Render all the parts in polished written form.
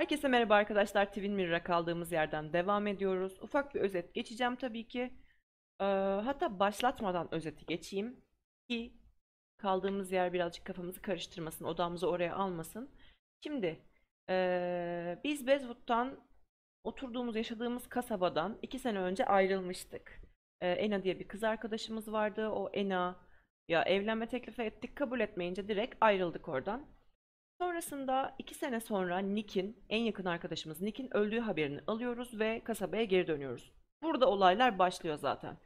Herkese merhaba arkadaşlar. Twin Mirror'a kaldığımız yerden devam ediyoruz. Ufak bir özet geçeceğim tabii ki. Hatta başlatmadan özeti geçeyim ki kaldığımız yer birazcık kafamızı karıştırmasın, odamızı oraya almasın. Şimdi biz Westwood'dan oturduğumuz, yaşadığımız kasabadan 2 sene önce ayrılmıştık. Ena diye bir kız arkadaşımız vardı. O Ena ya evlenme teklifi ettik, kabul etmeyince direkt ayrıldık oradan. Sonrasında 2 sene sonra Nick'in, en yakın arkadaşımız Nick'in öldüğü haberini alıyoruz ve kasabaya geri dönüyoruz. Burada olaylar başlıyor zaten.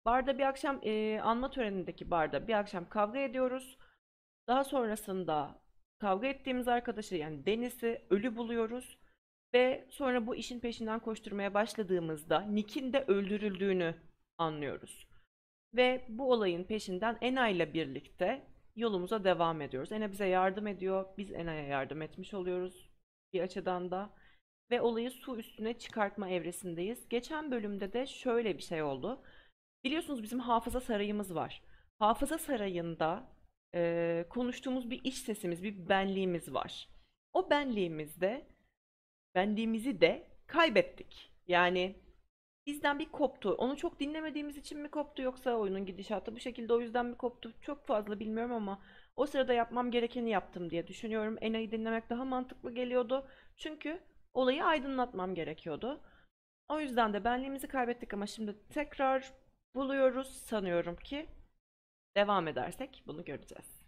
Barda bir akşam, anma törenindeki barda bir akşam kavga ediyoruz. Daha sonrasında kavga ettiğimiz arkadaşı yani Deniz'i ölü buluyoruz. Ve sonra bu işin peşinden koşturmaya başladığımızda Nick'in de öldürüldüğünü anlıyoruz. Ve bu olayın peşinden Ena ile birlikte yolumuza devam ediyoruz. Ena bize yardım ediyor. Biz Ena'ya yardım etmiş oluyoruz bir açıdan da. Ve olayı su üstüne çıkartma evresindeyiz. Geçen bölümde de şöyle bir şey oldu. Biliyorsunuz bizim hafıza sarayımız var. Hafıza sarayında konuştuğumuz bir iç sesimiz, bir benliğimiz var. O benliğimizi de kaybettik. Yani bizden bir koptu. Onu çok dinlemediğimiz için mi koptu yoksa oyunun gidişatı bu şekilde o yüzden mi koptu? Çok fazla bilmiyorum ama o sırada yapmam gerekeni yaptım diye düşünüyorum. Ena'yı dinlemek daha mantıklı geliyordu. Çünkü olayı aydınlatmam gerekiyordu. O yüzden de benliğimizi kaybettik ama şimdi tekrar buluyoruz sanıyorum ki devam edersek bunu göreceğiz.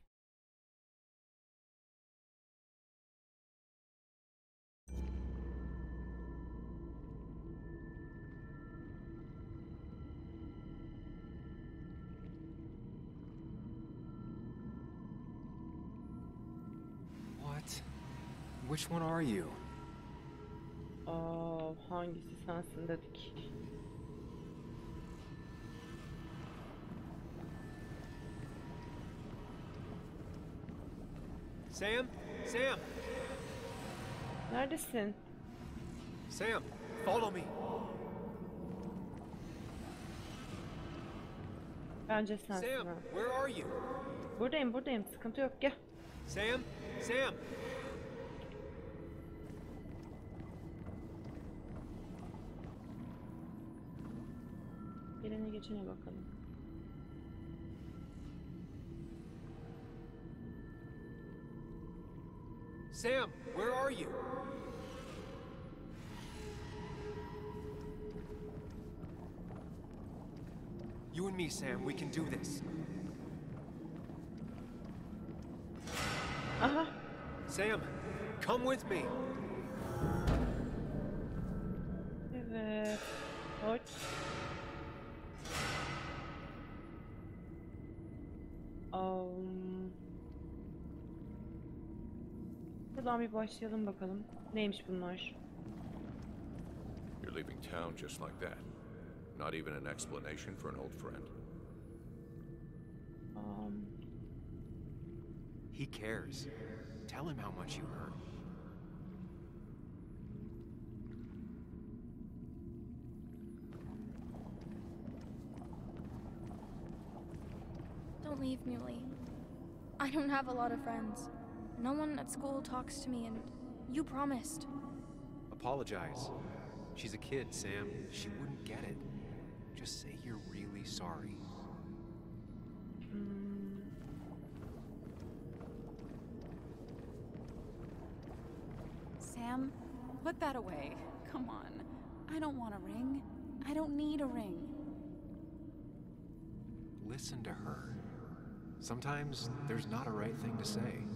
What? Which one are you? Hangisi sensin dedik. Sam? Sam! Neredesin? Sam, follow me. Bence sensin Sam, ha. where are you? Buradayım. Sıkıntı yok. Gel. Sam? Sam! Gelene geçene bakalım. Sam, where are you? You and me, Sam, we can do this. Aha. Sam, come with me. Evet. Hoş. Buradan bir başlayalım bakalım. Neymiş bunlar? You're leaving town just like that. Not even an explanation for an old friend. He cares. Tell him how much you hurt. Don't leave me, Lee. I don't have a lot of friends. No one at school talks to me, and you promised. Apologize. She's a kid, Sam. She wouldn't get it. Just say you're really sorry. Sam, put that away. Come on. I don't want a ring. I don't need a ring. Listen to her. Sometimes there's not a right thing to say.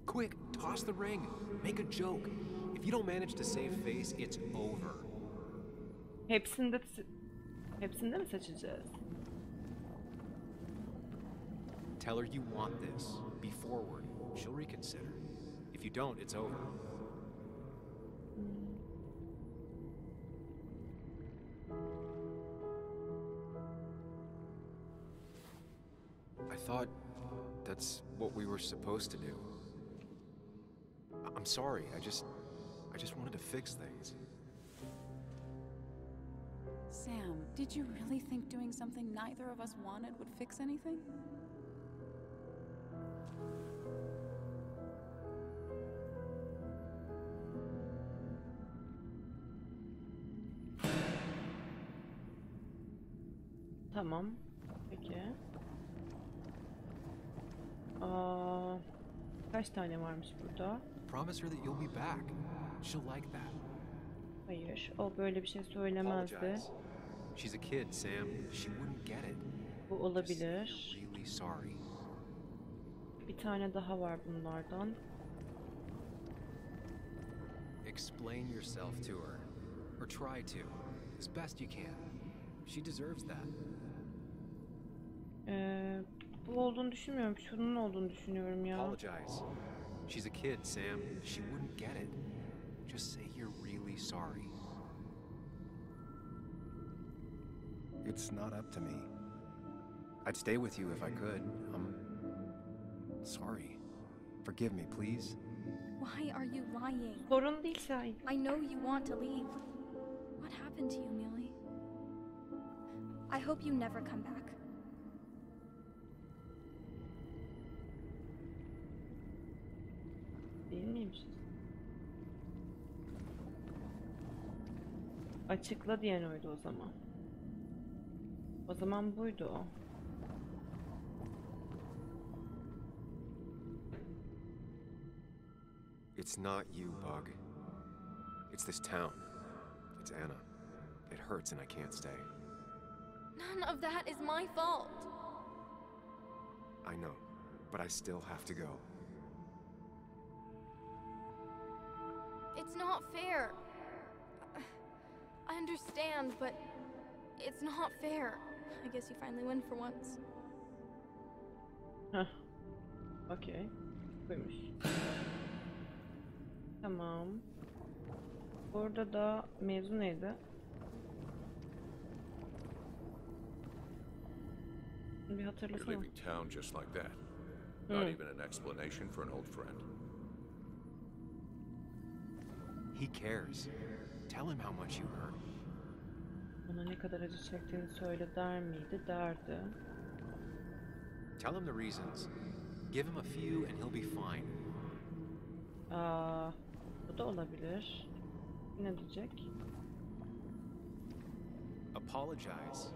Quick, toss the ring. Make a joke. If you don't manage to save face, it's over. Hepsinde mi seçeceğiz? Tell her you want this. Be forward. She'll reconsider. If you don't, it's over. I thought that's what we were supposed to do. I'm sorry. I just wanted to fix things. Sam, did you really think doing something neither of us wanted would fix anything? Tamam. Peki. Kaç tane varmış burada? Promise her that you'll be back. She'll like that. Hayır. O böyle bir şey söylemezdi. Apologize. She's a kid, Sam. She wouldn't get it. Bu Just say olabilir. you're really sorry. Bir tane daha var bunlardan. Explain yourself to her. Or try to. As best you can. She deserves that. Bu olduğunu düşünmüyorum. Şunun olduğunu düşünüyorum ya. Apologize. She's a kid, Sam. She wouldn't get it. Just say you're really sorry. It's not up to me. I'd stay with you if I could. I'm sorry. Forgive me, please. Why are you lying? Sorun değil Şahin. I know you want to leave. What happened to you, Millie? I hope you never come back. Değil miymiş? Açıkla diyen oydu o zaman. O zaman buydu o. It's not you, Bug. It's this town. It's Anna. It hurts and I can't stay. None of that is my fault. I know, but I still have to go. It's not fair. I understand, but it's not fair. I guess you finally win for once. Heh. Okey. Buymuş. Tamam. Orada da mevzu neydi? Bir You're hatırlasana. leaving town just like that. Not even an explanation for an old friend. He cares. Tell him how much you hurt. Ona ne kadar acı çektiğini söyle der miydi? Derdi. Tell him the reasons. Give him a few and he'll be fine. Bu da olabilir. Ne diyecek? Apologize.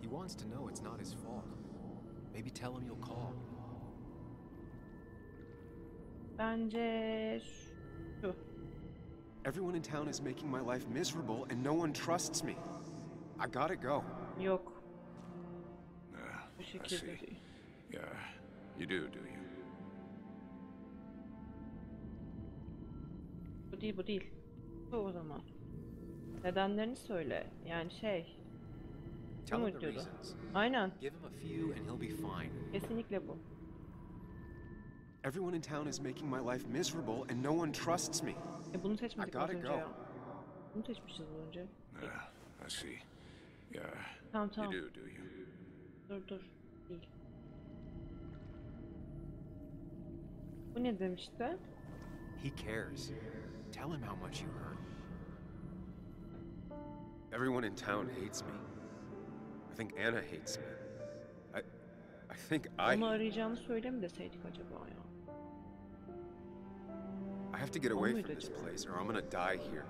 He wants to know it's not his fault. Maybe tell him you'll call. Bence şu. Everyone in town is making my life miserable and no one trusts me. I gotta go. Yok. Bu I şekilde see. değil. Yeah, you do you? Bu değil, bu değil. Bu o zaman. Nedenlerini söyle. Yani şey. Tell him muydu the diyordu? reasons. Aynen. Give him a few and he'll be fine. Kesinlikle bu. Everyone in town is making my life miserable and no one trusts me. Bunu seçmedik I az gotta önce go. ya. Bunu seçmişiz az önce. Yeah, I see. Yeah, Tamam you tamam. do you? Dur. Değil. Bu ne demişti? He cares. Tell him how much you hurt. Everyone in town hates me. I think Anna hates me. I think Onu arayacağını söyle mi deseydik acaba ya? I have to get away from Olmayı this acaba? place or I'm gonna die here.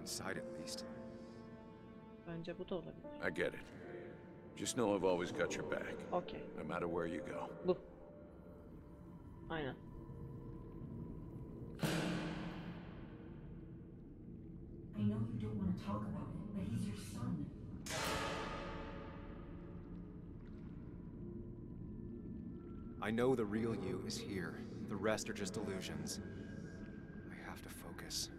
Inside at least. Bence bu da olabilir. I get it. Just know I've always got your back, Okey. no matter where you go. Bu. Aynen. I know you don't want to talk about it, but he's your son. I know the real you is here. The rest are just illusions. I have to focus.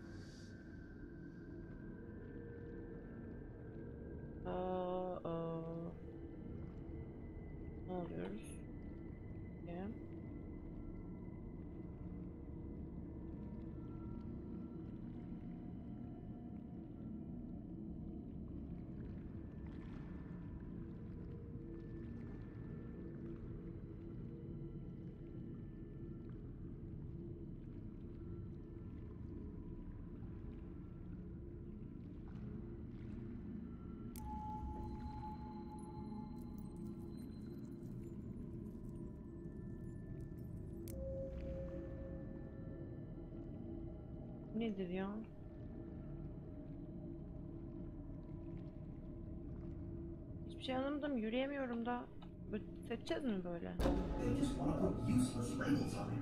Ne oluyoruz? Ya. Nedir ya? Hiçbir şey anlamadım. Yürüyemiyorum da. Böyle seçeceğiz mi böyle? They just want to put useless labels on it.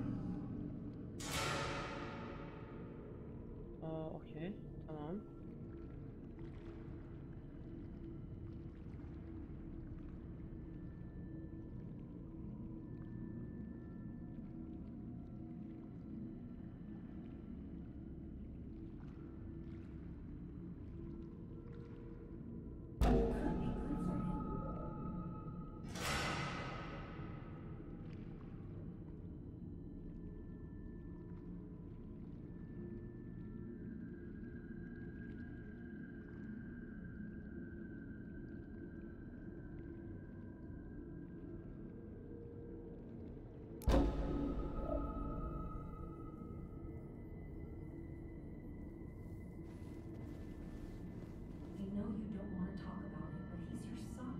Aa, okey. Tamam. Could be good for him. I know you don't want to talk about it, but he's your son.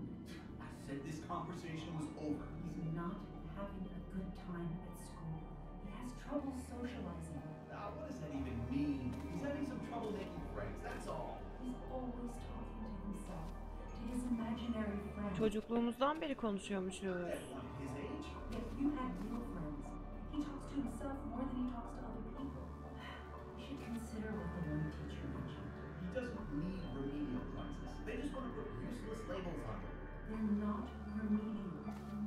I said this conversation was over. He's not having a good time at school. He has trouble socializing. What does that even mean? He's having some trouble making friends, that's all. He's always talking to himself, to his imaginary friends. Çocukluğumuzdan beri konuşuyormuşuz. Everyone his age. Yet you had real friends. He talks to himself more than he talks to other people. You should consider what the one teacher mentioned. He doesn't need remedial classes. They just want to put useless labels on him. They're not remedial.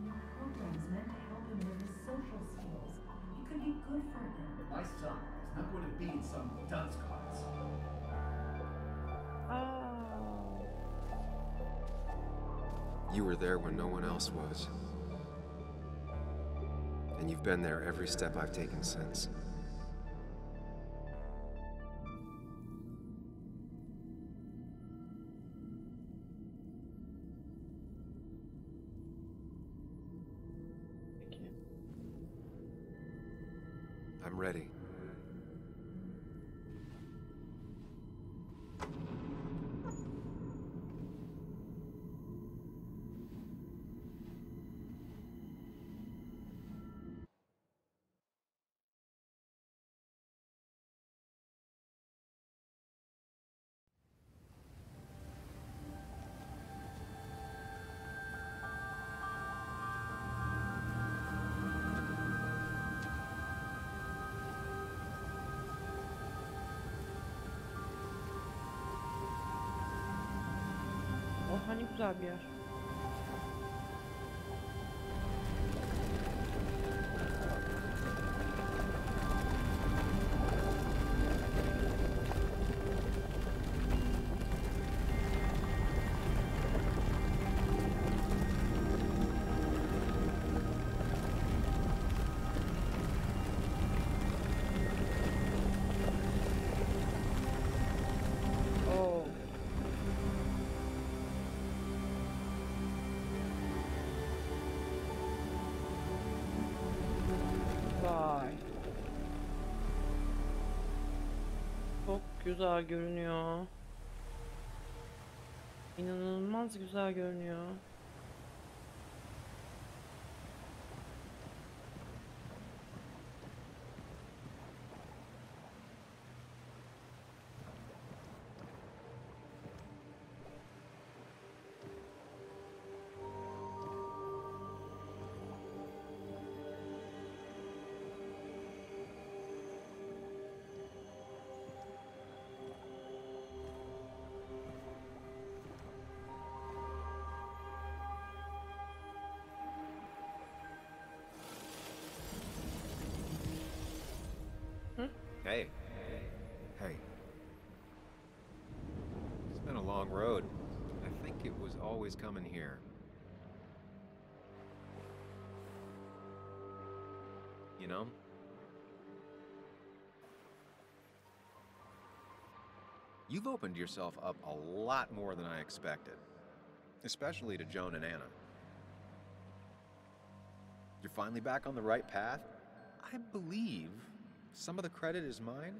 They're programs meant to help him with his social skills. It could be good for him. But my son is not going to be in some dunce class. Aa. You were there when no one else was. And you've been there every step I've taken since. Peki. I'm ready. Oh, hani güzel bir yer. Oh. Vay. Çok güzel görünüyor. İnanılmaz güzel görünüyor. Hey. Hey. It's been a long road. I think it was always coming here. You know? You've opened yourself up a lot more than I expected. Especially to Joan and Anna. You're finally back on the right path. I believe some of the credit is mine.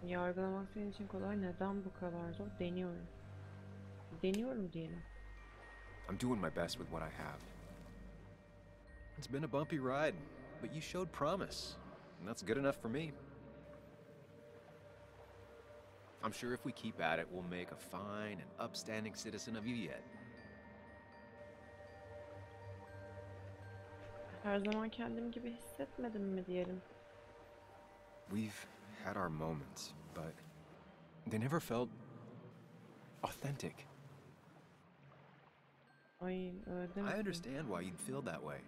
Yargılamak senin için kolay. Neden bu kadar zor? Deniyorum. Deniyorum diyelim. I'm doing my best with what I have. It's been a bumpy ride, but you showed promise. and that's good enough for me. I'm sure if we keep at it, we'll make a fine and upstanding citizen of you yet. Her zaman kendim gibi hissetmedim mi diyelim. We've had our moments, but they never felt authentic. Ay öyle değil mi? I understand why you'd feel that way.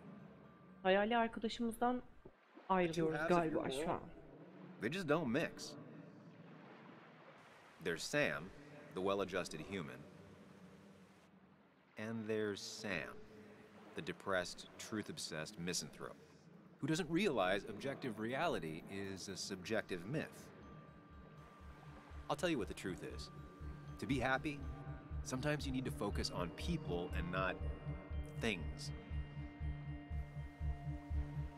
Hayali arkadaşımızdan ayrılıyoruz galiba şu an. They just don't mix. There's Sam, the well-adjusted human, and there's Sam, the depressed, truth-obsessed misanthrope, who doesn't realize objective reality is a subjective myth. I'll tell you what the truth is. To be happy, sometimes you need to focus on people and not things.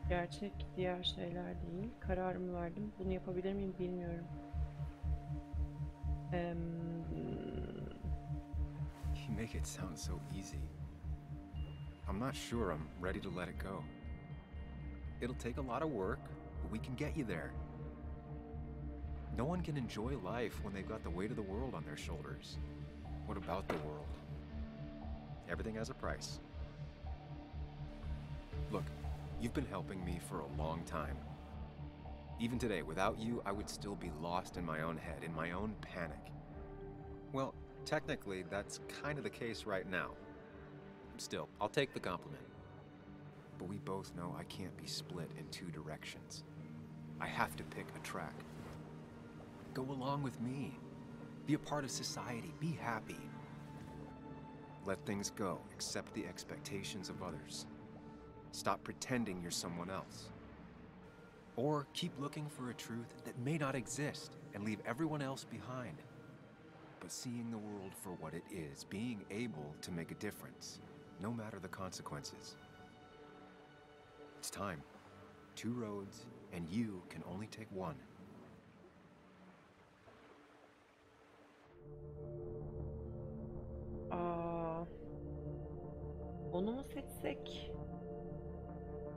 Gerçek diğer şeyler değil. Kararımı verdim. Bunu yapabilir miyim bilmiyorum. You make it sound so easy. I'm not sure I'm ready to let it go. It'll take a lot of work, but we can get you there. No one can enjoy life when they've got the weight of the world on their shoulders. What about the world? Everything has a price. Look, you've been helping me for a long time. Even today, without you, I would still be lost in my own head, in my own panic. Well, technically, that's kind of the case right now. Still, I'll take the compliment. But we both know I can't be split in two directions. I have to pick a track. Go along with me. Be a part of society. Be happy. Let things go. Accept the expectations of others. Stop pretending you're someone else. Or keep looking for a truth that may not exist and leave everyone else behind. But seeing the world for what it is, being able to make a difference, no matter the consequences. It's time. Two roads, and you can only take one. Onu mu seçsek?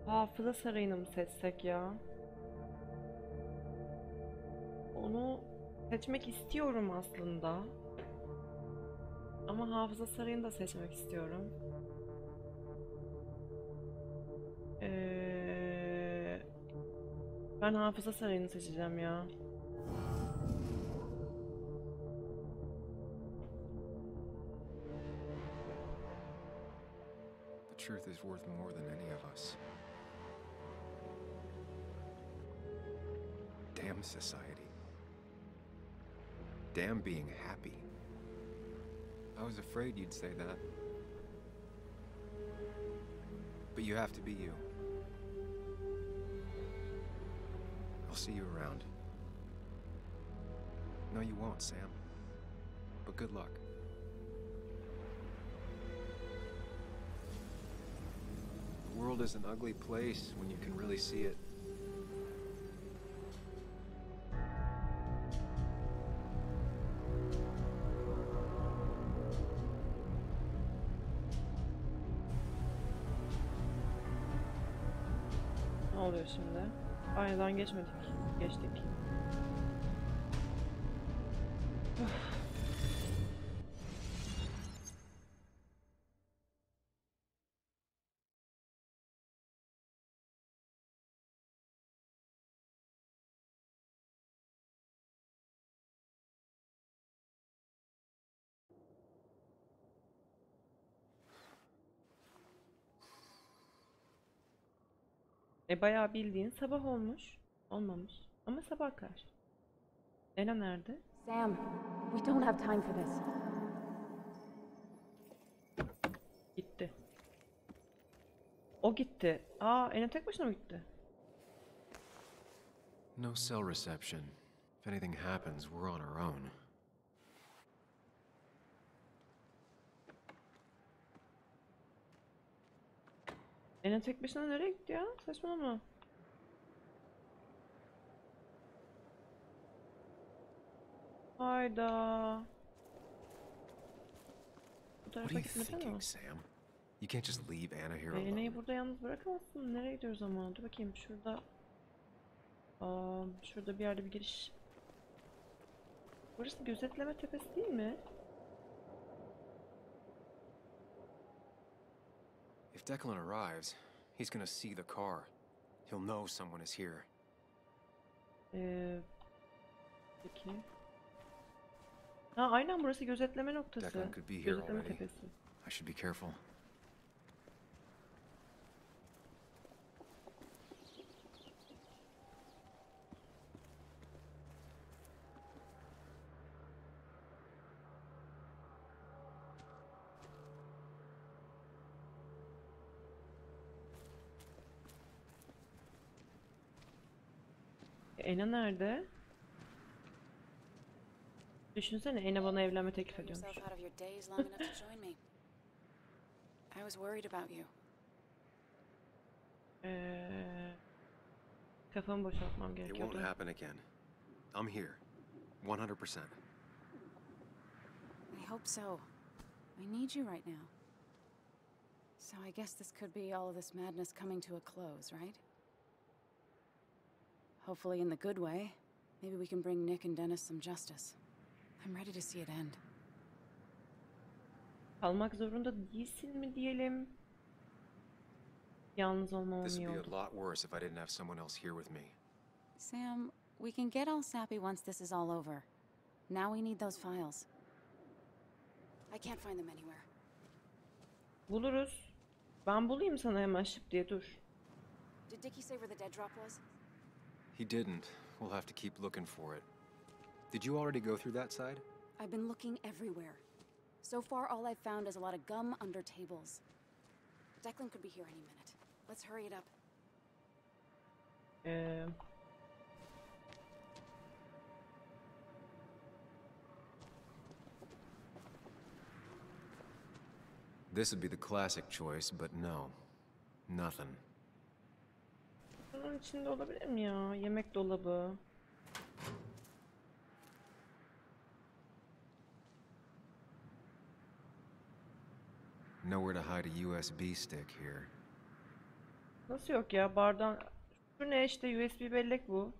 Hafıza sarayını mı seçsek ya? Onu seçmek istiyorum aslında. Ama hafıza sarayını da seçmek istiyorum. Ben hafıza sarayını seçeceğim ya. The truth is worth more than any of us. Damn society. Damn being happy. I was afraid you'd say that. But you have to be you. I'll see you around. No, you won't, Sam. But good luck. The world is an ugly place when you can really see it. Ne oluyor şimdi? Aynadan geçmedik. Geçtik. Bayağı bildiğin sabah olmuş. Olmamış. Ama sabah karşı. Ela nerede? Sam, we don't have time for this. Gitti. O gitti. Aa, Ela tek başına mı gitti? No cell reception. If anything happens, we're on our own. Ela tek başına nereye gitti ya? Saçmalama. Hayda. Bu What tarafa are you gitmesene o. thinking, Sam? You can't just leave Anna here Elena'yı alone. burada yalnız bırakamazsın. Nereye gidiyoruz ama? Dur bakayım şurada. Şurada bir yerde bir giriş. Burası gözetleme tepesi değil mi? If Declan arrives, he's gonna see the car. He'll know someone is here. Peki. Ha, aynen burası gözetleme noktası. Declan could be here Gözetleme already. tepesi. I should be careful. Ena nerede? Düşünsene, Ena bana evlenme teklif ediyormuş. Yourself out of your days long enough to join me. I was worried about you. Kafamı boşaltmam It won't gerekiyordu. happen again. I'm here. 100%. I hope so. I need you right now. So I guess this could be all of this madness coming to a close, right? Hopefully in the good way. Maybe we can bring Nick and Dennis some justice. I'm ready to see it end. Kalmak zorunda değilsin mi diyelim? Yalnız olmamam This iyi would be oldu. a lot worse if I didn't have someone else here with me. Sam, we can get all sappy once this is all over. Now we need those files. I can't find them anywhere. Buluruz. Ben bulayım sana hemen şıp diye, dur. Did Dickie say where the dead drop was? He didn't. We'll have to keep looking for it. Did you already go through that side? I've been looking everywhere. So far, all I've found is a lot of gum under tables. Declan could be here any minute. Let's hurry it up. This would be the classic choice, but no. Nothing. Bunun içinde olabilir mi ya? Yemek dolabı. Nowhere to hide a USB stick here. Nasıl yok ya? Bardan... Şu ne işte, USB bellek bu.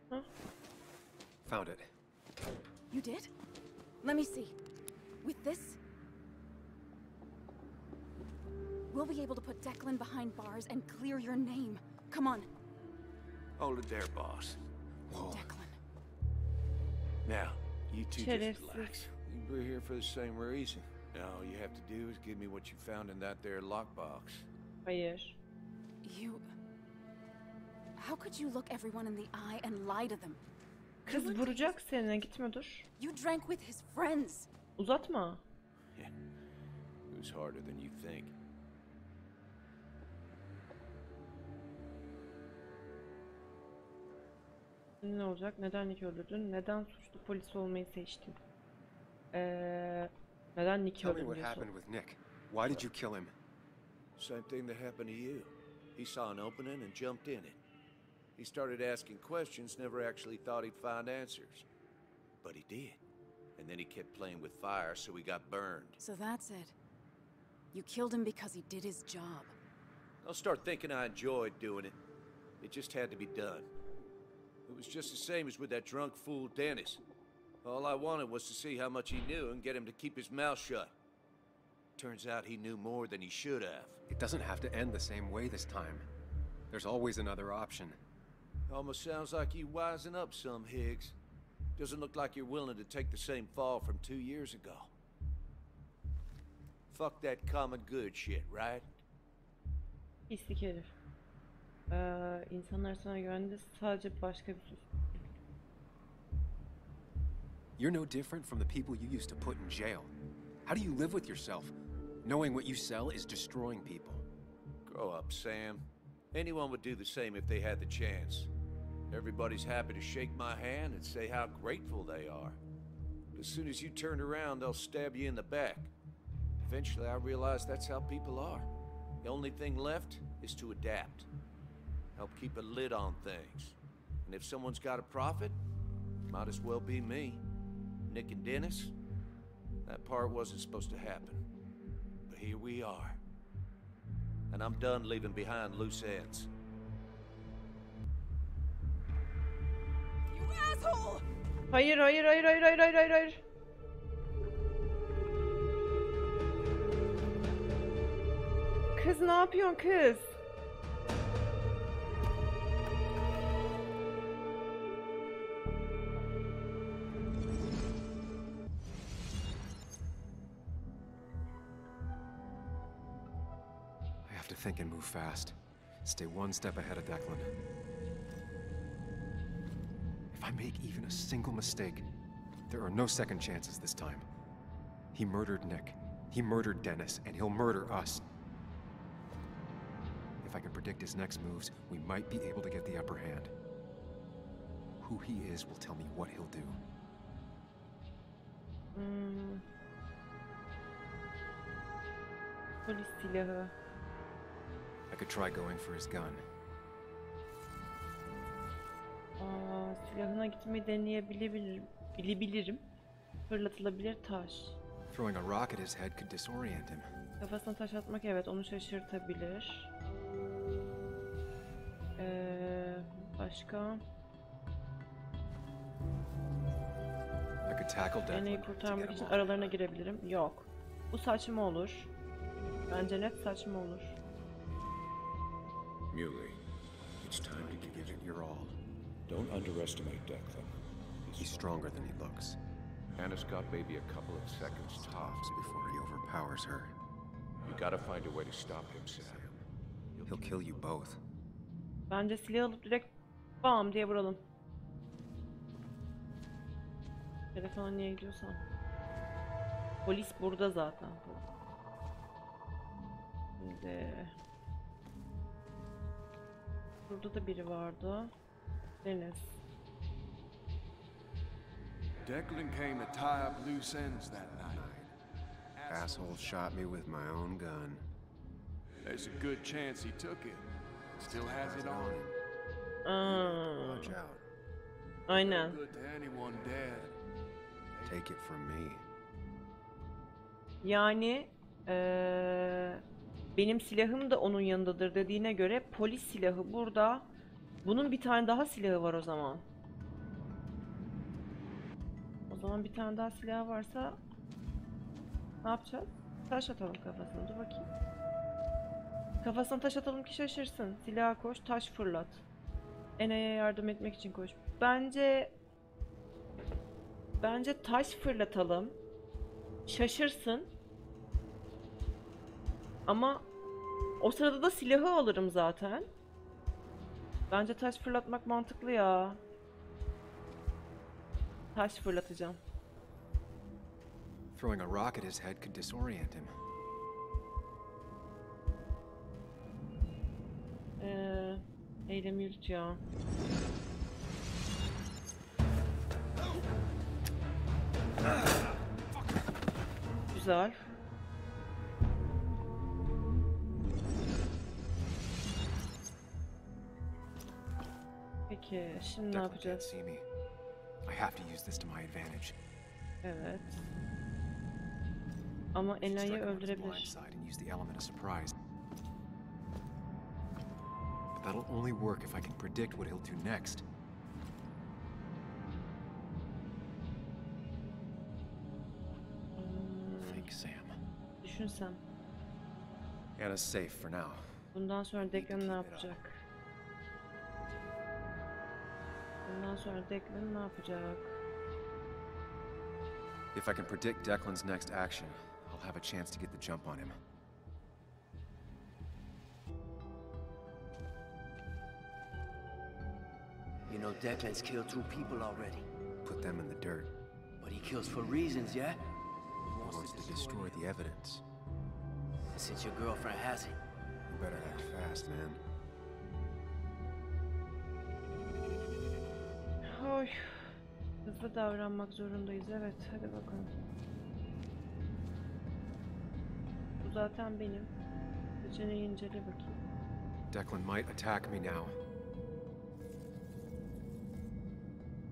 Hah. Found it. You did? Let me see. With this, we'll be able to put Declan behind bars and clear your name. Come on, Hold it there, boss. Whoa. Declan. Now, you two just Şerefsiz. relax. We're here for the same reason. Now all you have to do is give me what you found in that there lockbox. Hayır. You... How could you look everyone in the eye and lie to them? Kız vuracak seni. Gitme, dur. You drank with his friends. Uzatma. It was harder than you think. Ne olacak? Neden Nick'i öldürdün? Neden suçlu polis olmayı seçtin? Neden Nick'i Tell me öldürdün what diye happened sor. with Nick. Why did you kill him? Same thing that happened to you. He saw an opening and jumped in it. He started asking questions, never actually thought he'd find answers. But he did. And then he kept playing with fire, so he got burned. So that's it. You killed him because he did his job. Don't start thinking I enjoyed doing it. It just had to be done. It was just the same as with that drunk fool Dennis. All I wanted was to see how much he knew and get him to keep his mouth shut. Turns out he knew more than he should have. It doesn't have to end the same way this time. There's always another option. Almost sounds like you wising up some, Higgs. Doesn't look like you're willing to take the same fall from 2 years ago. Fuck that common good shit, right? İstik herif. İnsanlar sana güvendi, sadece başka bir sus. You're no different from the people you used to put in jail. How do you live with yourself, knowing what you sell is destroying people? Grow up, Sam. Anyone would do the same if they had the chance. Everybody's happy to shake my hand and say how grateful they are. But as soon as you turn around, they'll stab you in the back. Eventually, I realized that's how people are. The only thing left is to adapt. Help keep a lid on things. And if someone's got a profit, might as well be me. Nick and Dennis, that part wasn't supposed to happen. But here we are. and I'm done leaving behind loose ends. You asshole! Hayır, hayır, hayır, hayır, hayır, hayır, hayır, hayır. Kız ne yapıyorsun kız? I have to think and move fast. Stay one step ahead of Declan. If I make even a single mistake, there are no second chances this time. He murdered Nick. He murdered Dennis, and he'll murder us. If I can predict his next moves, we might be able to get the upper hand. Who he is will tell me what he'll do. Polis silahı. I could try going for his gun. Silahına gitmeyi deneyebilirim. Fırlatılabilir taş. Throwing a rock at his head could disorient him. Kafasına taş atmak evet onu şaşırtabilir. Başka? I could tackle Declan Eneyi to kurtarmak get için him off. aralarına girebilirim. Yok. Bu saçma olur. Bence net saçma olur. Muley, it's time to Give it your all. Don't underestimate Declan. He's stronger than he looks. Hannah's got maybe a couple of seconds tops Before he overpowers her, You gotta find a way to stop him, Sam. he'll kill you both. Bence silah alıp direkt bam diye vuralım. Telefona niye gidiyorsan. Polis burada zaten. Şimdi... Burada da biri vardı. Deniz. Declan came to tie up loose ends that night. Asshole shot me with my own gun. There's a good chance he took it. Still has it on him. Watch out. Aynen. Good to anyone dead. Take it from me. Yani benim silahım da onun yanındadır dediğine göre polis silahı burada. Bunun bir tane daha silahı var o zaman. O zaman bir tane daha silahı varsa ne yapacağız? Taş atalım kafasına. Dur bakayım. Kafasına taş atalım ki şaşırsın. Silaha koş, taş fırlat. Ene'ye yardım etmek için koş. Bence taş fırlatalım. Şaşırsın. Ama o sırada da silahı alırım zaten. Bence taş fırlatmak mantıklı ya. Taş fırlatacağım. Throwing a rock at his head could disorient him. Eylem yürüt ya. Güzel. Peki, şimdi ne Declan can't yapacağız? see me. I have to use this to my advantage. Evet. Ama Ela'yı Strike him on his öldürebilir. blind side and use the element of surprise. But that'll only work if I can predict what he'll do next. Think, Sam. Düşünsem. Anna's safe for now. Bundan sonra Declan ne yapacak? Bundan sonra Declan ne yapacak? If I can predict Declan's next action, I'll have a chance to get the jump on him. You know, Declan's killed 2 people already. Put them in the dirt. But he kills for reasons, yeah? He wants to destroy the evidence. And since your girlfriend has it, You better act fast, man. Oy. Hızlı davranmak zorundayız. Evet, hadi bakalım. Bu zaten benim. Seçeneği incele bakayım. Declan might attack me now.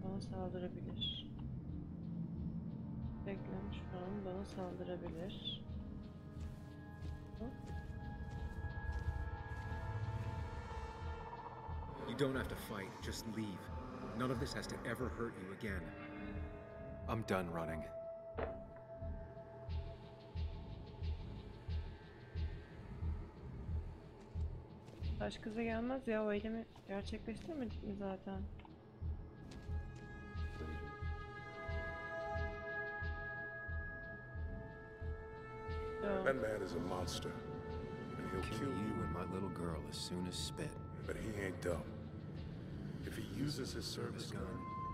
Bana saldırabilir. Declan şu an bana saldırabilir. Hop. You don't have to fight, just leave. None of this has to ever hurt you again. I'm done running. Taş kıza gelmez ya, o eylemi gerçekleştirmedik mi zaten? That man is a monster, and he'll Kill kill you you, and my little girl as soon as spit. but he ain't dumb. If he uses his service gun,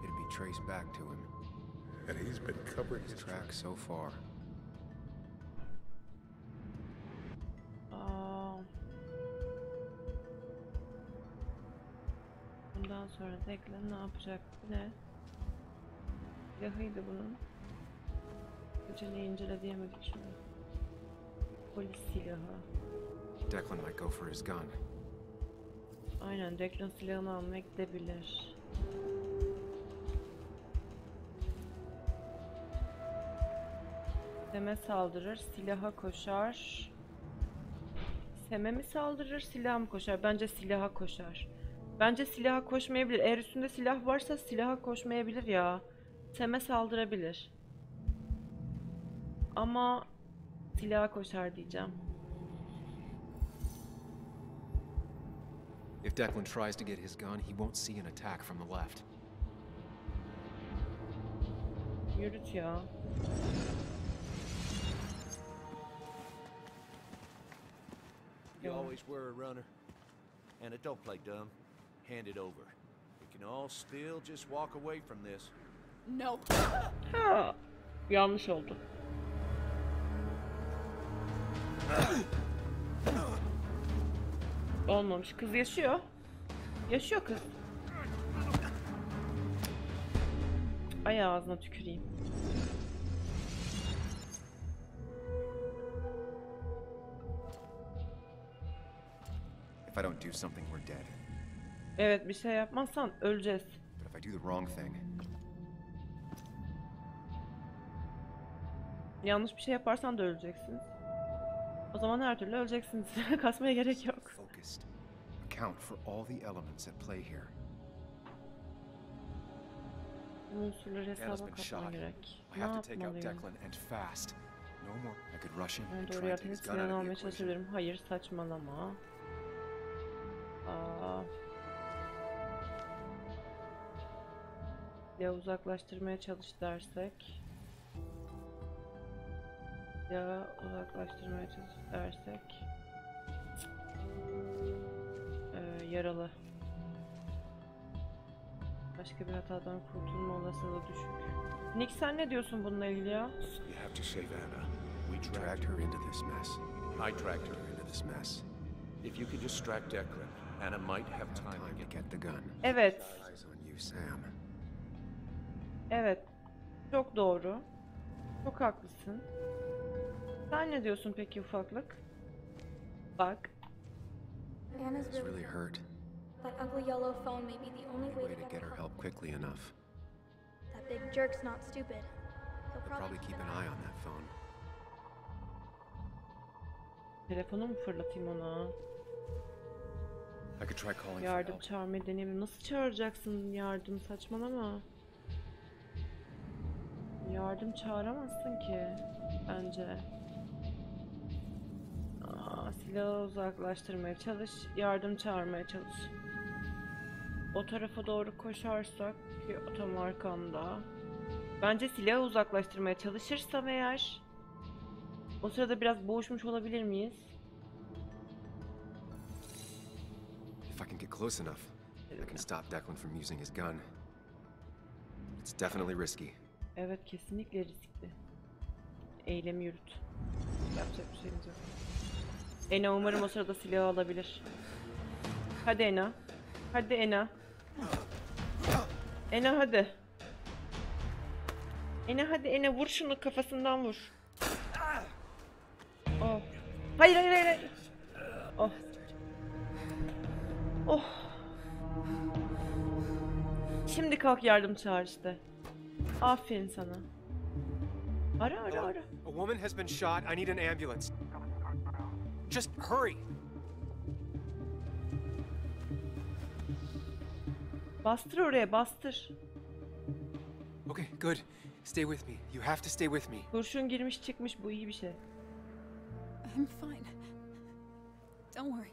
It'll be traced back to him. and he's been covering his His tracks. track so far. Bundan sonra Declan ne yapacak? Bu ne? Silahıydı bunun. Geceleyi incele diyemedik şunu. Polis silahı. Declan might go for his gun. Aynen, Declan silahını almaya gidebilir. Sem'e saldırır, silaha koşar. Sem'e mi saldırır, silaha mı koşar? Bence silaha koşar. Bence silaha koşmayabilir. Eğer üstünde silah varsa silaha koşmayabilir ya. Sem'e saldırabilir. Ama silaha koşar diyeceğim. If Declan tries to get his gun, he won't see an attack from the left. Yürüt ya. You always were a runner. And don't play dumb. Hand it over. We can all still just walk away from this. No. Ha, yanlış oldu. Olmamış. Kız yaşıyor. Yaşıyor kız. Ay ağzına tüküreyim. If I don't do something, we're dead. Evet, bir şey yapmazsan öleceğiz. But if I do the wrong thing, Yanlış bir şey yaparsan da öleceksiniz. O zaman her türlü öleceksiniz. Kasmaya gerek yok. focused. Account for all the elements at play here. Bu unsurları Dad has hesaba been katman shot. gerek. I Ne have to take out yapmalıyım? Declan and fast. No more. I could rush him Ben and doğru try and take yerde his gun silahını out of the almaya equation. çalışabilirim. Hayır, saçmalama. Aa. Ya uzaklaştırmaya çalış dersek. Ya uzaklaştırmaya çalış dersek. Yaralı. Başka bir hatadan kurtulma olasılığı düşük. Nick, sen ne diyorsun bununla ilgili ya? You have to save Anna. We Dragged her into this mess. I dragged her. Into this mess. If you could distract Declan, Anna might have time to Time get to get the gun. Evet. Eyes on you, Sam. Evet. Çok doğru. Çok haklısın. Sen ne diyorsun peki ufaklık? Bak. Anna's It's really hurt. That ugly yellow phone may be the only way Way to to get her help. help quickly enough. That big jerk's not stupid. He'll But probably keep an eye on that phone. Telefonu mu fırlatayım ona? I could try calling for Yardım help. çağırmayı deneyebilirim. Nasıl çağıracaksın yardım? Saçmalama. Yardım çağıramazsın ki. Bence. Silahı uzaklaştırmaya çalış. Yardım çağırmaya çalış. O tarafa doğru koşarsak ki tam arkamda. Bence silahı uzaklaştırmaya çalışırsam eğer o sırada biraz boğuşmuş olabilir miyiz? If I can get close enough, I can stop Declan from using his gun. It's definitely risky. Evet, kesinlikle riskli. Eylemi yürüt. Yapacak bir şeyimiz yok. Ena umarım o sırada silahı alabilir. Hadi Ena. Hadi Ena. Ena hadi. Ena hadi Ena, vur şunu, kafasından vur. Oh. Hayır hayır hayır. Hayır. Oh. Oh. Şimdi kalk yardım çağır işte. Aferin sana. Ara ara ara. A woman has been shot. I need an ambulance. Just hurry. Bastır oraya, bastır. Okay, good. Stay with me. You have to stay with me. Kurşun girmiş çıkmış, bu iyi bir şey. I'm fine. Don't worry.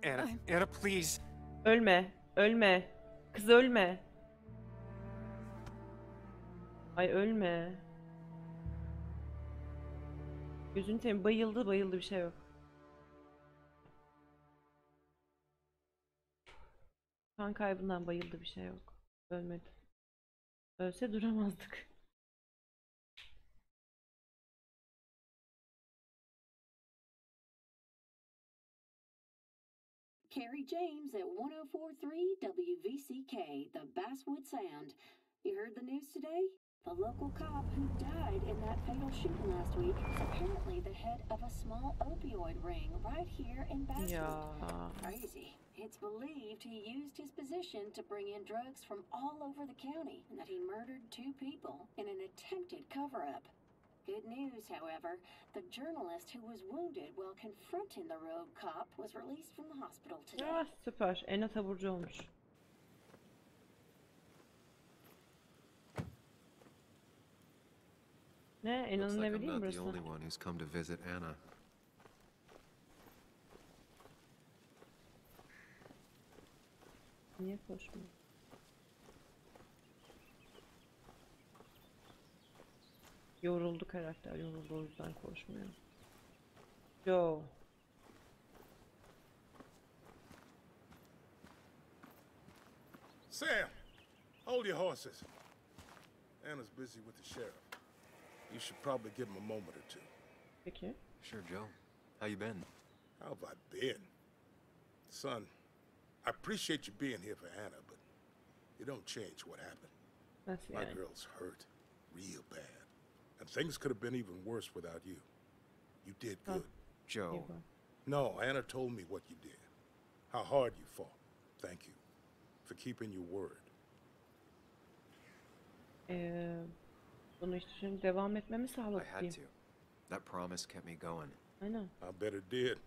Anna, Anna, please. Ölme, ölme. Kız ölme. Ay ölme. Gözünü seveyim, bayıldı bayıldı, bir şey yok. Kan kaybından bayıldı, bir şey yok. Ölmedi. Ölse duramazdık. Carrie James at 1043 WVCK, the Basswood Sound. You heard the news today? The local cop who died in that fatal shooting last week is apparently the head of a small opioid ring right here in Basswood. Yeah. Crazy. It's believed he used his position to bring in drugs from all over the county and that he murdered 2 people in an attempted cover-up. Good news, however, the journalist who was wounded while confronting the rogue cop was released from the hospital today. Ah, süper. Ena taburcu olmuş. Ne? Ena'nın evi değil mi burası? I'm not the only one who's come to visit Anna. Niye koşmuyor? Yoruldu karakter, yoruldu, o yüzden koşmuyor. Yo. Sam, hold your horses. Anna's busy with the sheriff. You should probably give him a moment or 2. Peki. Sure, Joe. How you been? How have I been? Son, I appreciate you being here for Anna, but you don't change what happened. Nasıl My yani? girl's hurt, real bad. And things could have been even worse without you. You did good. Joe. No, Anna told me what you did. How hard you fought. Thank you for keeping your word. Bunu işte şimdi devam etmemi I sağladı had diyeyim. to. That promise kept me going. Aynen. I bet it did.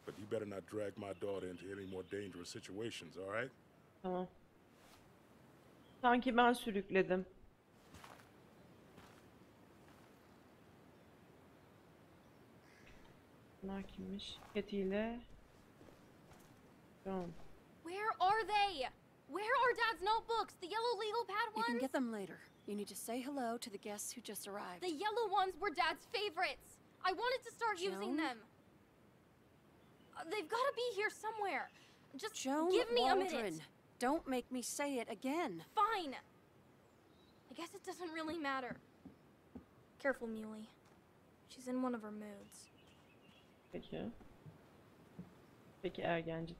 But you better not drag my daughter into any more dangerous situations, all right? Tamam. Sanki ben sürükledim. Bunlar kimmiş? Katie ile John. Where are they? Where are Dad's notebooks? The yellow legal pad You ones? can get them later. You need to say hello to the guests who just arrived. The yellow ones were Dad's favorites. I wanted to start using Joan? them. They've got to be here somewhere. Just Joan give me a minute. Waldron, don't make me say it again. Fine. I guess it doesn't really matter. Careful, Muley. She's in one of her moods. Peki. Peki ergenci.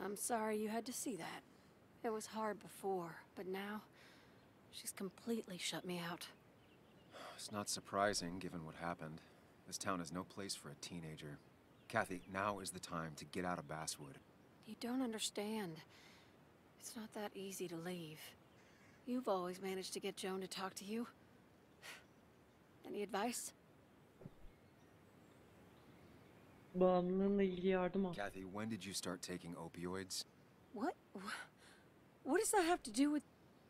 I'm sorry you had to see that. It was hard before, but now she's completely shut me out. It's not surprising, given what happened. This town is no place for a teenager. Kathy, now is the time to get out of Basswood. You don't understand. It's not that easy to leave. You've always managed to get Joan to talk to you. Any advice? Bağımlılığınla ilgili yardım al. Kathy, when did you start taking opioids? What? What does that have to do with...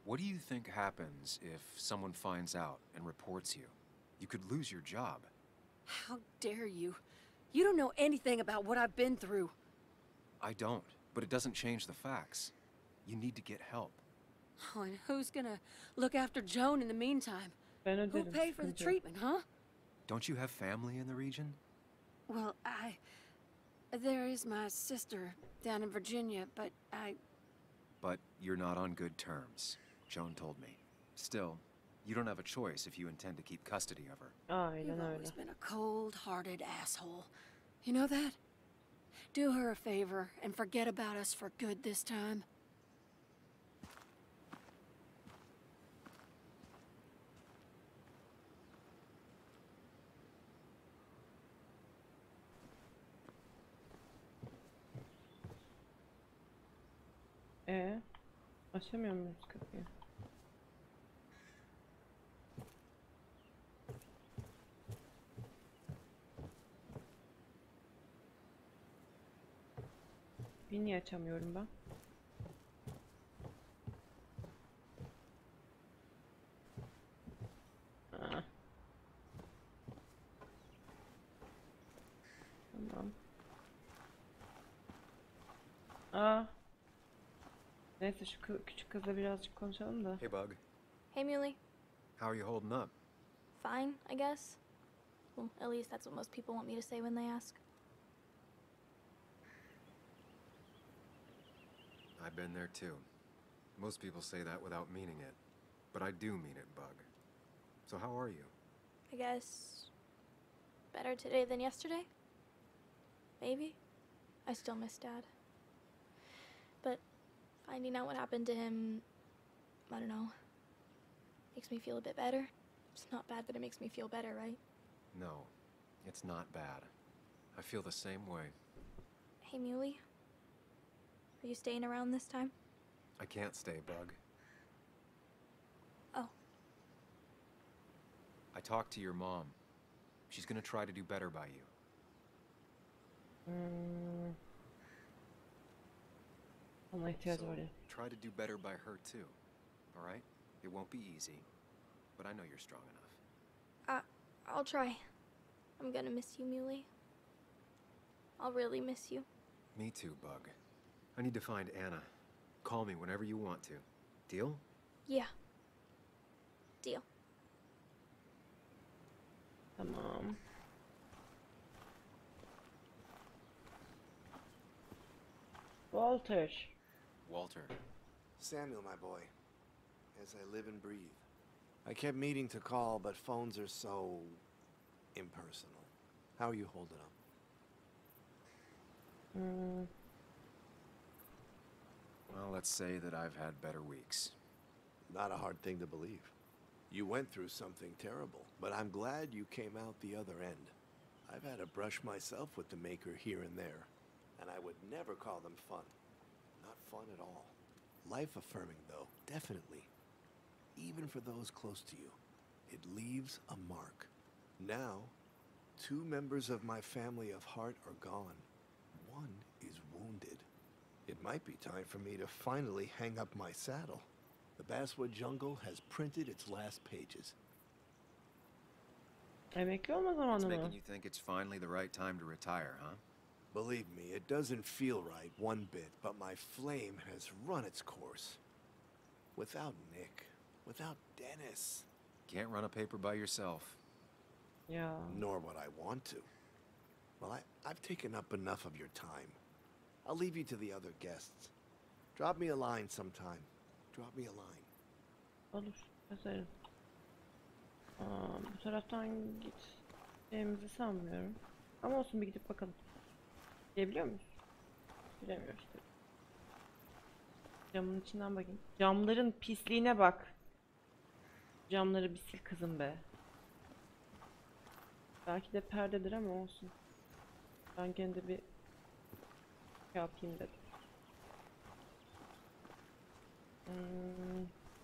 What do you think happens if someone finds out and reports you? You could lose your job. How dare you? You don't know anything about what I've been through. I don't, but it doesn't change the facts. You need to get help. Oh, and who's gonna look after Joan in the meantime? Ben Who'll öderim. pay for the sıkıntı yok. treatment, huh? Don't you have family in the region? Well, there is my sister down in Virginia, but But you're not on good terms, Joan told me. Still, you don't have a choice if you intend to keep custody of her. Aynen You've öyle. always been a cold-hearted asshole. You know that? Do her a favor and forget about us for good this time. Açamıyor muyuz kapıyı? Bir niye açamıyorum ben? Aa. Neyse şu küçük kızla birazcık konuşalım da. Hey, Bug. Hey, Muley. How are you holding up? Fine, I guess. Well, at least that's what most people want me to say when they ask. I've been there too. Most people say that without meaning it. But I do mean it, Bug. So how are you? I guess better today than yesterday? Maybe? I still miss Dad. But finding out what happened to him, I don't know, makes me feel a bit better. It's not bad, but it makes me feel better, right? No, it's not bad. I feel the same way. Hey, Muley. Are you staying around this time? I can't stay, Bug. Oh. I talked to your mom. She's gonna try to do better by you. Ona ihtiyacı var ya. Try to do better by her too. All right? It won't be easy, but I know you're strong enough. I'll try. I'm gonna miss you, Muley. I'll really miss you. Me too, Bug. I need to find Anna. Call me whenever you want to. Deal? Yeah. Deal. Tamam. Walter. Walter. Samuel, my boy. As I live and breathe. I kept meaning to call, but phones are so impersonal. How are you holding up? Well, let's say that I've had better weeks. Not a hard thing to believe. You went through something terrible, but I'm glad you came out the other end. I've had a brush myself with the maker here and there, and I would never call them fun. Not fun at all. Life-affirming, though, definitely. Even for those close to you. It leaves a mark. Now, 2 members of my family of heart are gone. One is wounded. It might be time for me to finally hang up my saddle. The Basswood Jungle has printed its last pages. Emekli olma zamanı It's mı? making you think it's finally the right time to retire, huh? Believe me, it doesn't feel right one bit, but my flame has run its course. Without Nick, without Dennis. Can't run a paper by yourself. Ya. Nor would I want to. Well, I've taken up enough of your time. I'll leave you to the other guests. Drop me a line sometime. Drop me a line. Olur. Yazarım. Bu taraftan gideceğimizi sanmıyorum. Ama olsun, bir gidip bakalım. Gidebiliyor muyuz? Bilemiyoruz tabii. Camın içinden bakayım. Camların pisliğine bak. Camları bir sil kızım be. Belki de perdedir ama olsun. Ben gene de bir şey yapayım dedim.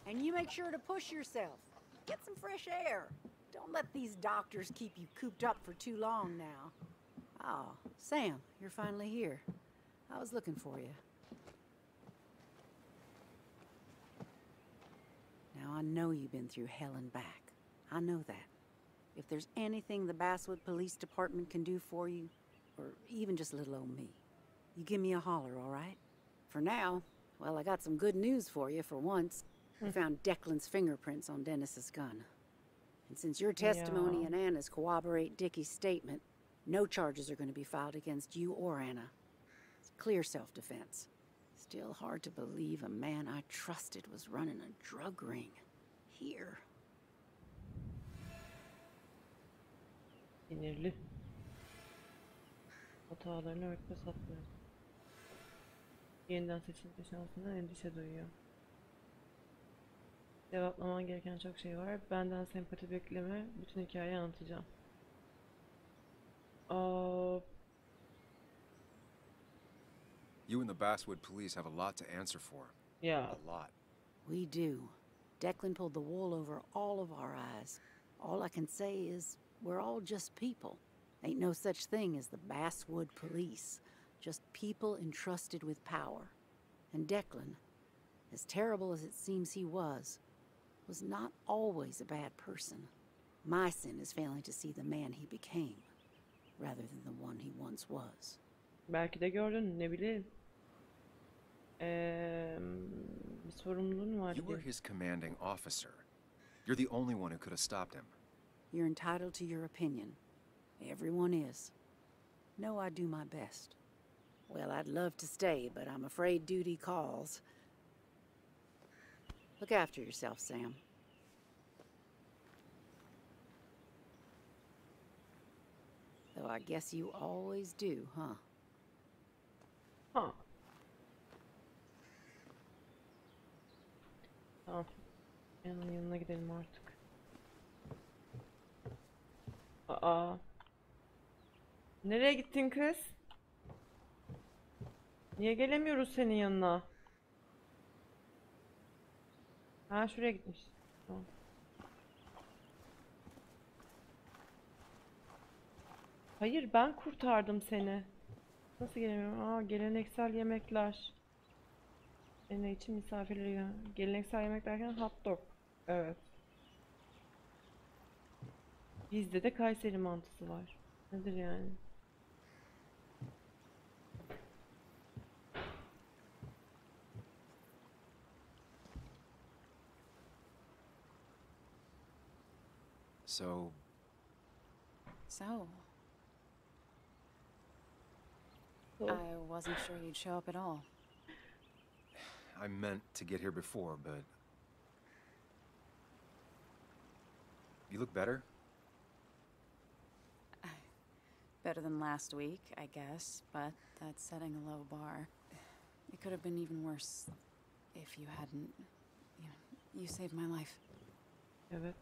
And you make sure to push yourself. Get some fresh air. Don't let these doctors keep you cooped up for too long now. Oh, Sam, you're finally here. I was looking for you. Now, I know you've been through hell and back. I know that. If there's anything the Basswood Police Department can do for you, or even just little old me, you give me a holler, all right? For now, well, I got some good news for you for once. We found Declan's fingerprints on Dennis's gun. And since your testimony and Anna's corroborate Dickie's statement, no charges are going to be filed against you or Anna. It's clear self-defense. Still hard to believe a man I trusted was running a drug ring. Here. Sinirli. Hatalarını örtme satmıyor. Yeniden seçilme şansından endişe duyuyor. Cevaplaman gereken çok şey var. Benden sempati bekleme. Bütün hikayeyi anlatacağım. You and the Basswood police have a lot to answer for. Yeah. A lot. We do. Declan pulled the wool over all of our eyes. All I can say is we're all just people. Ain't no such thing as the Basswood police. Just people entrusted with power. And Declan, as terrible as it seems he was not always a bad person. My sin is failing to see the man he became, rather than the one he once was. Belki de gördün, ne bileyim. Bir sorumluluğun var You were diyor. his commanding officer. You're the only one who could have stopped him. You're entitled to your opinion. Everyone is. No, I do my best. Well, I'd love to stay, but I'm afraid duty calls. Look after yourself, Sam. Though I guess you always do, huh? Ha. Tamam. Yanına gidelim artık. Aa. Nereye gittin kız? Niye gelemiyoruz senin yanına? Ha, şuraya gitmiş. Tamam. Hayır, ben kurtardım seni. Nasıl gelemiyorum? Aa, geleneksel yemekler. Ne için misafirleri? Geleneksel yemek derken hot dog. Evet. Bizde de Kayseri mantısı var. Nedir yani? So, I wasn't sure you'd show up at all. I meant to get here before, but... You look better? Better than last week, I guess, but that's setting a low bar. It could have been even worse if you hadn't... You saved my life. Evet.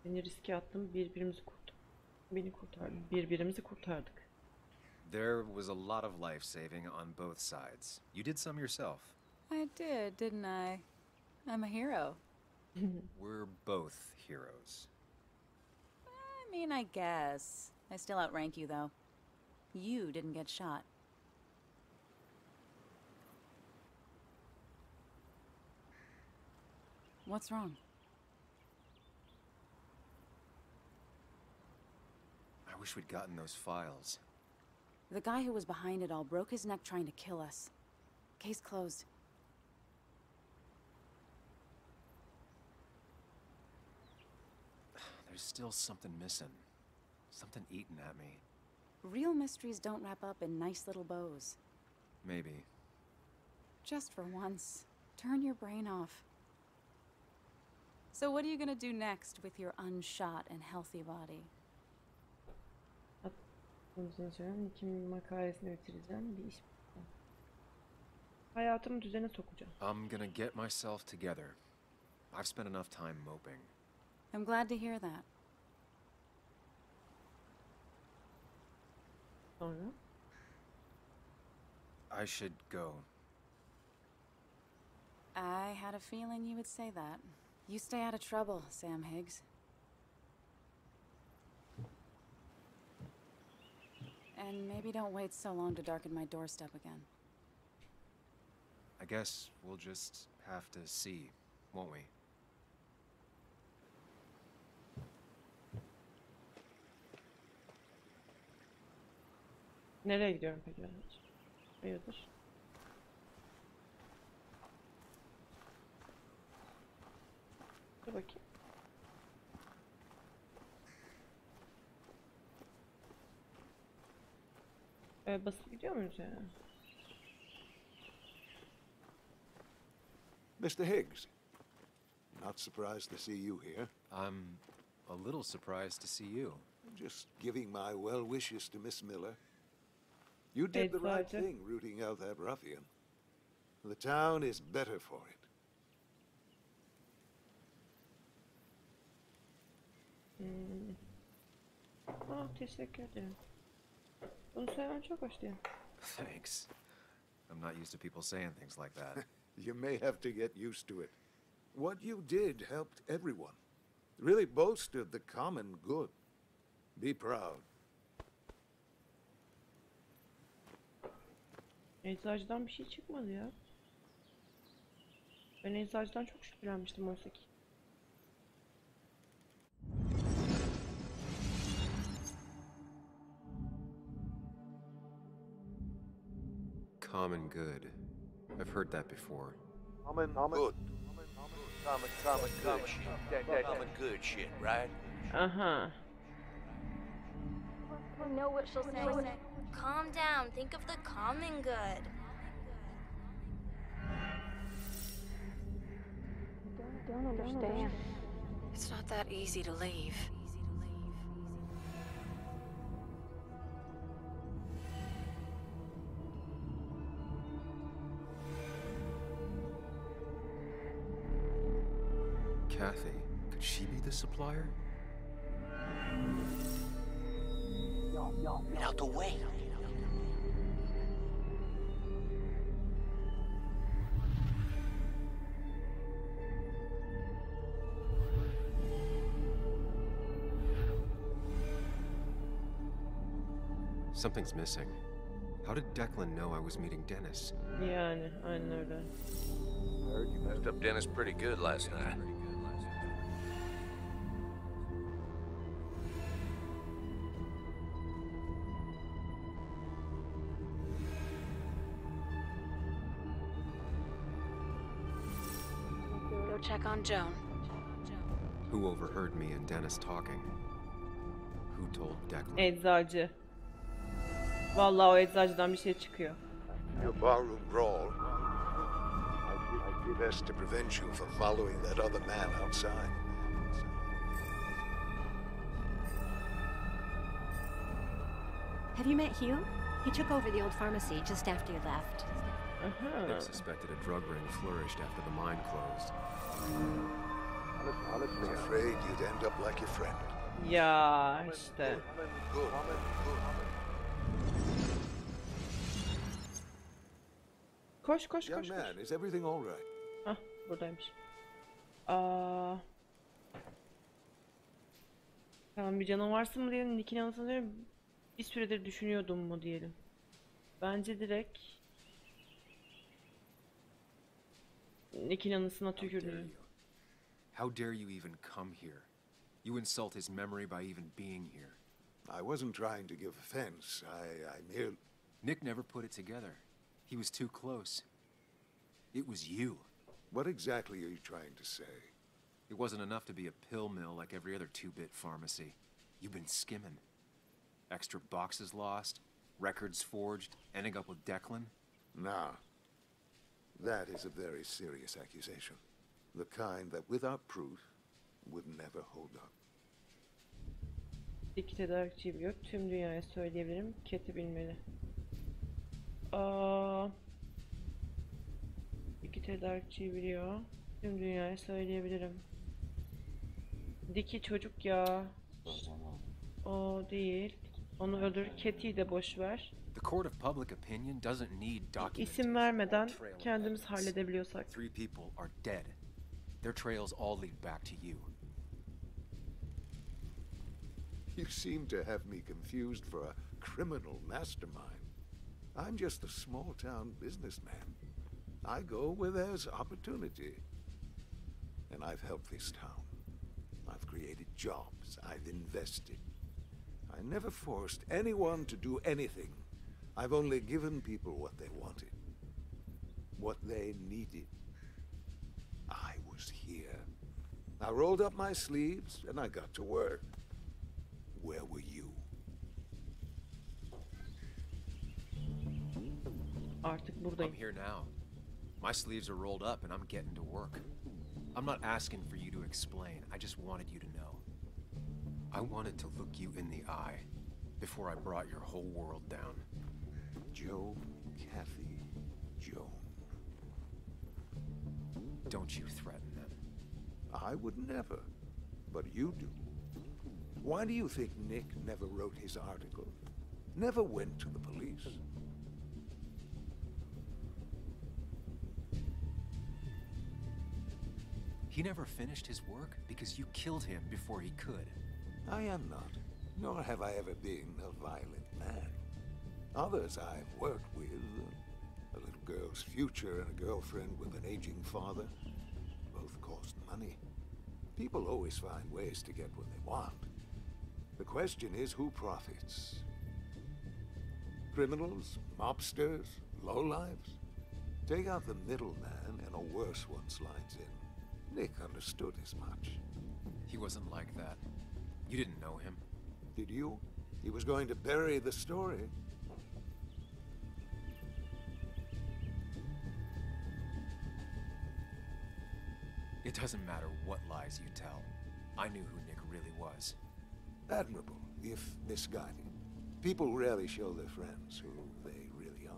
Beni riske attım, beni kurtardın. Birbirimizi kurtardık. There was a lot of life saving on both sides. You did some yourself. I did, didn't I? I'm a hero. We're both heroes. I mean, I guess. I still outrank you, though. You didn't get shot. What's wrong? I wish we'd gotten those files. The guy who was behind it all broke his neck trying to kill us. Case closed. There's still something missing. Something eating at me. Real mysteries don't wrap up in nice little bows. Maybe. Just for once, turn your brain off. So what are you gonna do next with your unshot and healthy body? Kimin makalesini bitireceğim, bir iş. Hayatımı düzene sokacağım. I'm gonna get myself together. I've spent enough time moping. I'm glad to hear that. Sonra? I should go. I had a feeling you would say that. You stay out of trouble, Sam Higgs. And maybe don't wait so long to darken my doorstep again. I guess we'll just have to see, won't we? Nereye gidiyorum peki? Hayırdır? Dur bakayım. Basıp gidiyor muyuz yani? Mr. Higgs, not surprised to see you here. I'm a little surprised to see you. Just giving my well wishes to Miss Miller. You did the right thing rooting out that ruffian. The town is better for it. Teşekkür ederim. Bunu söylemen çok hoş değil. Thanks. I'm not used to people saying things like that. You may have to get used to it. What you did helped everyone. Really bolstered the common good. Be proud. Eczacıdan bir şey çıkmadı ya. Ben eczacıdan çok şüphelenmiştim oysa ki. common good. I've heard that before. Good. Common good shit, right? Aha. I know what she'll say. Calm down. Think of the common good. Don't understand. It's not that easy to leave. Kathy, could she be the supplier? Get out the way. Something's missing. How did Declan know I was meeting Dennis? Yani aynen öyle. Heard you messed up Dennis pretty good last night. Go check on Joan. Who overheard me and Dennis talking? Who told Declan? Eczacı. Vallahi o eczacıdan bir şey çıkıyor. Your barroom brawl. I'd be best to prevent you from following that other man outside. Have you met Hugh? He took over the old pharmacy just after you left. Nick suspected a drug ring flourished after the mine closed. I was afraid you'd end up like your friend. Ya işte. Good. Koş koş Young koş. koş. man, is everything all right? Hah buradaymış. Aa. Tamam bir canavarsın mı diyelim, Nick'in anısını diyelim. Bir süredir düşünüyordum mu diyelim. Bence direkt Nick'in anısına tükürdüm. How dare you even come here? You insult his memory by even being here. I wasn't trying to give offense. I merely... Nick never put it together. He was too close. It was you. What exactly are you trying to say? It wasn't enough to be a pill mill like every other two-bit pharmacy. You've been skimming. Extra boxes lost, records forged, ending up with Declan. Now, that is a very serious accusation. The kind that, without proof, would never hold up. İki tedarikçiyi biliyor. Tüm dünyaya söyleyebilirim. Keti bilmeli. İki tedarikçiyi biliyor. Tüm dünyaya söyleyebilirim. Diki çocuk ya. O değil. Onu öldür. Keti'yi de boş ver. The court of public opinion doesn't need documentation. İsim vermeden kendimiz halledebiliyorsak. Three people are dead. Their trails all lead back to you. You seem to have me confused for a criminal mastermind. I'm just a small-town businessman. I go where there's opportunity. And I've helped this town. I've created jobs. I've invested. I never forced anyone to do anything. I've only given people what they wanted. What they needed. I was here. I rolled up my sleeves and I got to work. Where were you? Artık buradayım. I'm here now. My sleeves are rolled up and I'm getting to work. I'm not asking for you to explain. I just wanted you to know. I wanted to look you in the eye before I brought your whole world down. Joe, Kathy, Joan. Don't you threaten them. I would never, but you do. Why do you think Nick never wrote his article? Never went to the police? He never finished his work because you killed him before he could. I am not, nor have I ever been a violent man. Others I've worked with, a little girl's future and a girlfriend with an aging father, both cost money. People always find ways to get what they want. The question is who profits? Criminals, mobsters, Lowlives? Take out the middleman and a worse one slides in. Nick understood as much. He wasn't like that. You didn't know him. Did you? He was going to bury the story. It doesn't matter what lies you tell. I knew who Nick really was. Admirable, if misguided. People rarely show their friends who they really are.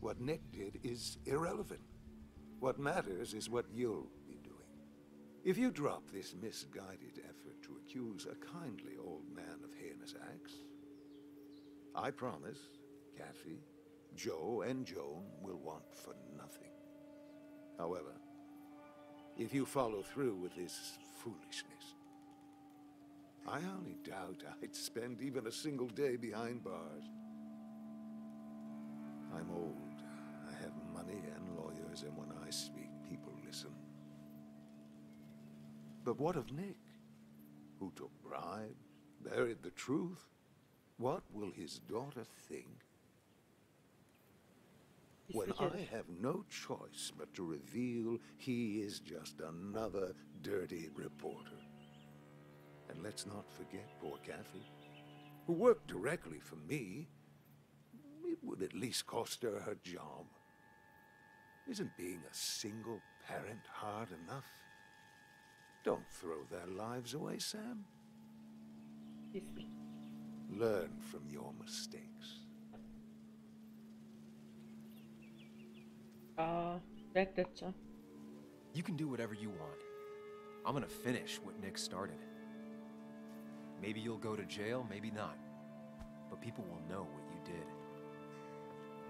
What Nick did is irrelevant. What matters is what you'll be doing. If you drop this misguided effort to accuse a kindly old man of heinous acts, I promise Kathy, Joe, and Joan will want for nothing. However, if you follow through with this foolishness, I only doubt I'd spend even a single day behind bars. I'm old, I have money and lawyers, and when I speak, people listen. But what of Nick, who took bribes, buried the truth? What will his daughter think when I have no choice but to reveal he is just another dirty reporter? And let's not forget poor Kathy, who worked directly for me. It would at least cost her her job. Isn't being a single parent hard enough? Don't throw their lives away, Sam. Learn from your mistakes. Reddedeceğim. You can do whatever you want. I'm gonna finish what Nick started. Maybe you'll go to jail, maybe not. But people will know what you did.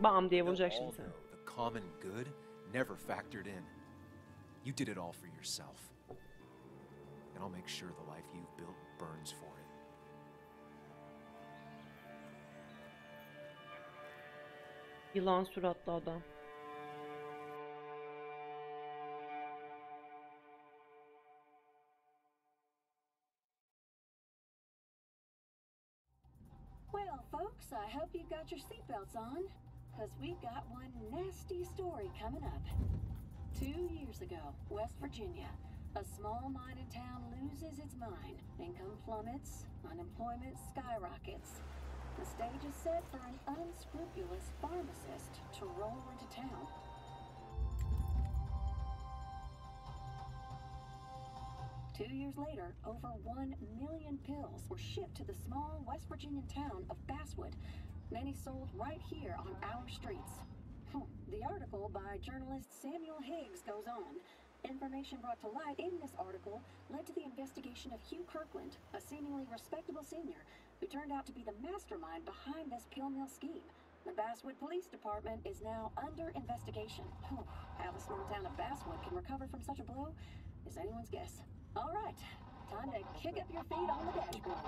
Bam diye They'll vuracak all şimdi sen. know the common good never factored in. You did it all for yourself. And I'll make sure the life you've built burns for it. Yılan suratlı adam. Well, folks, I hope you got your seatbelts on, because we've got one nasty story coming up. 2 years ago, West Virginia, a small mining town loses its mind. Income plummets, unemployment skyrockets. The stage is set for an unscrupulous pharmacist to roll into town. Two years later, over 1 million pills were shipped to the small West Virginian town of Basswood, many sold right here on our streets. The article by journalist Samuel Higgs goes on. Information brought to light in this article led to the investigation of Hugh Kirkland, a seemingly respectable senior who turned out to be the mastermind behind this pill mill scheme. The Basswood Police Department is now under investigation. How the small town of Basswood can recover from such a blow is anyone's guess. All right, time to kick up your feet on the dashboard.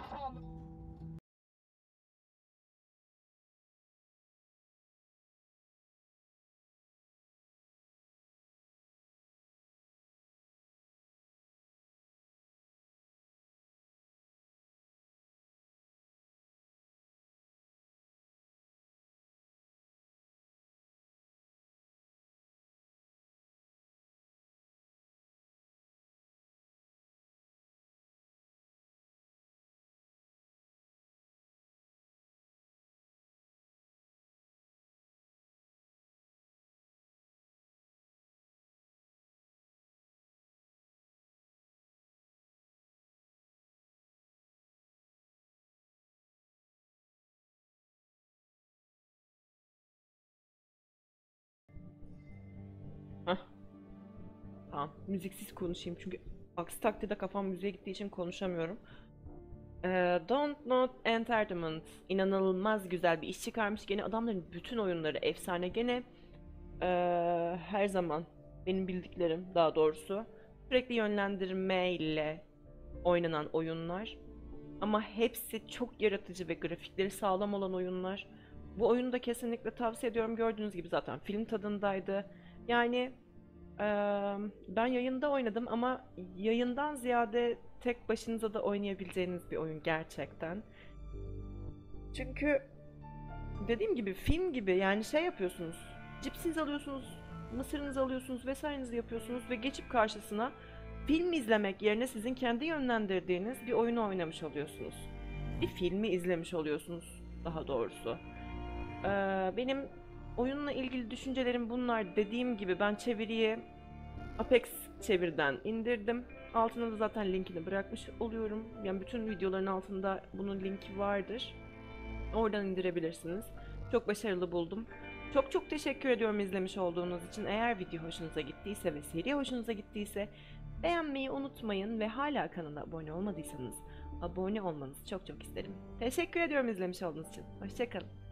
Hah. Tamam. Müziksiz konuşayım çünkü aksi takdirde kafam müziğe gittiği için konuşamıyorum. Don't Not Entertainment inanılmaz güzel bir iş çıkarmış. Gene adamların bütün oyunları efsane. Gene her zaman benim bildiklerim, daha doğrusu sürekli yönlendirmeyle oynanan oyunlar. Ama hepsi çok yaratıcı ve grafikleri sağlam olan oyunlar. Bu oyunu da kesinlikle tavsiye ediyorum. Gördüğünüz gibi zaten film tadındaydı. Yani ben yayında oynadım ama yayından ziyade tek başınıza da oynayabileceğiniz bir oyun gerçekten. Çünkü dediğim gibi film gibi, yani şey yapıyorsunuz. Cipsinizi alıyorsunuz, mısırınızı alıyorsunuz vesairenizi yapıyorsunuz ve geçip karşısına film izlemek yerine sizin kendi yönlendirdiğiniz bir oyunu oynamış oluyorsunuz. Bir filmi izlemiş oluyorsunuz daha doğrusu. Benim oyunla ilgili düşüncelerim bunlar. Dediğim gibi ben çeviriye Apex çeviriden indirdim. Altına da zaten linkini bırakmış oluyorum. Yani bütün videoların altında bunun linki vardır. Oradan indirebilirsiniz. Çok başarılı buldum. Çok çok teşekkür ediyorum izlemiş olduğunuz için. Eğer video hoşunuza gittiyse ve seri hoşunuza gittiyse beğenmeyi unutmayın ve hala kanala abone olmadıysanız abone olmanızı çok çok isterim. Teşekkür ediyorum izlemiş olduğunuz için. Hoşça kalın.